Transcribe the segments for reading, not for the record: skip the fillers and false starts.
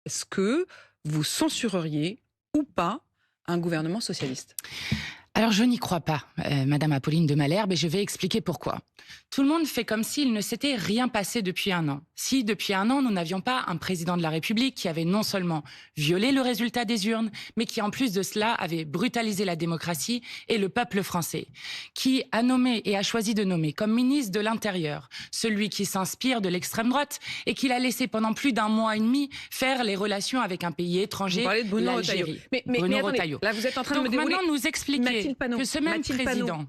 Est-ce que vous censureriez ou pas un gouvernement socialiste? Alors je n'y crois pas, Madame Apolline de Malherbe, et je vais expliquer pourquoi. Tout le monde fait comme s'il ne s'était rien passé depuis un an. Si depuis un an, nous n'avions pas un président de la République qui avait non seulement violé le résultat des urnes, mais qui en plus de cela avait brutalisé la démocratie et le peuple français, qui a nommé et a choisi de nommer comme ministre de l'Intérieur celui qui s'inspire de l'extrême droite et qui l'a laissé pendant plus d'un mois et demi faire les relations avec un pays Vous étranger, parlez de Bruno Retailleau. l'Algérie. Mais Bruno attendez, Retailleau. là vous êtes en train de Donc me dérouler. maintenant nous expliquer Mathilde Panot, que ce même Mathilde Panot. président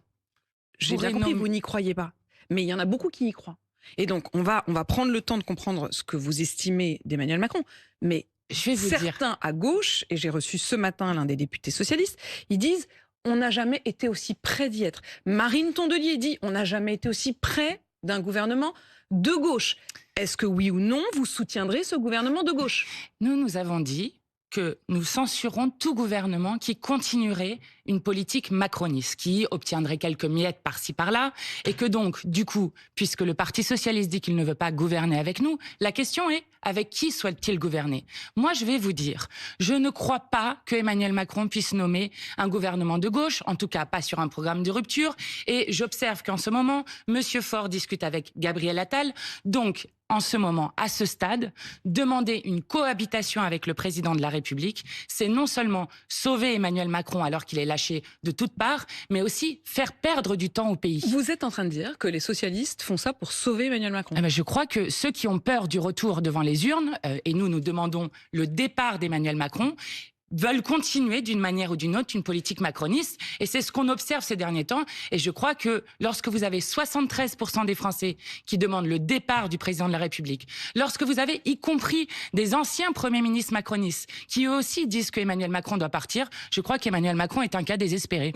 J'ai bien pourrait compris, nommer... vous n'y croyez pas. Mais il y en a beaucoup qui y croient. Et donc, on va prendre le temps de comprendre ce que vous estimez d'Emmanuel Macron. Mais Je vais vous dire. certains à gauche, et j'ai reçu ce matin l'un des députés socialistes, ils disent on n'a jamais été aussi près d'y être. Marine Tondelier dit on n'a jamais été aussi près d'un gouvernement de gauche. Est-ce que oui ou non, vous soutiendrez ce gouvernement de gauche? Nous avons dit que nous censurons tout gouvernement qui continuerait une politique macroniste, qui obtiendrait quelques miettes par-ci par-là, et que donc, du coup, puisque le Parti socialiste dit qu'il ne veut pas gouverner avec nous, la question est, avec qui souhaite-t-il gouverner? Moi, je vais vous dire, je ne crois pas que Emmanuel Macron puisse nommer un gouvernement de gauche, en tout cas pas sur un programme de rupture, et j'observe qu'en ce moment, Monsieur Faure discute avec Gabriel Attal, donc, en ce moment, à ce stade, demander une cohabitation avec le président de la République, c'est non seulement sauver Emmanuel Macron alors qu'il est lâché de toutes parts, mais aussi faire perdre du temps au pays. Vous êtes en train de dire que les socialistes font ça pour sauver Emmanuel Macron? Je crois que ceux qui ont peur du retour devant les urnes, et nous demandons le départ d'Emmanuel Macron, veulent continuer d'une manière ou d'une autre une politique macroniste. Et c'est ce qu'on observe ces derniers temps. Et je crois que lorsque vous avez 73% des Français qui demandent le départ du président de la République, lorsque vous avez y compris des anciens premiers ministres macronistes qui eux aussi disent qu'Emmanuel Macron doit partir, je crois qu'Emmanuel Macron est un cas désespéré.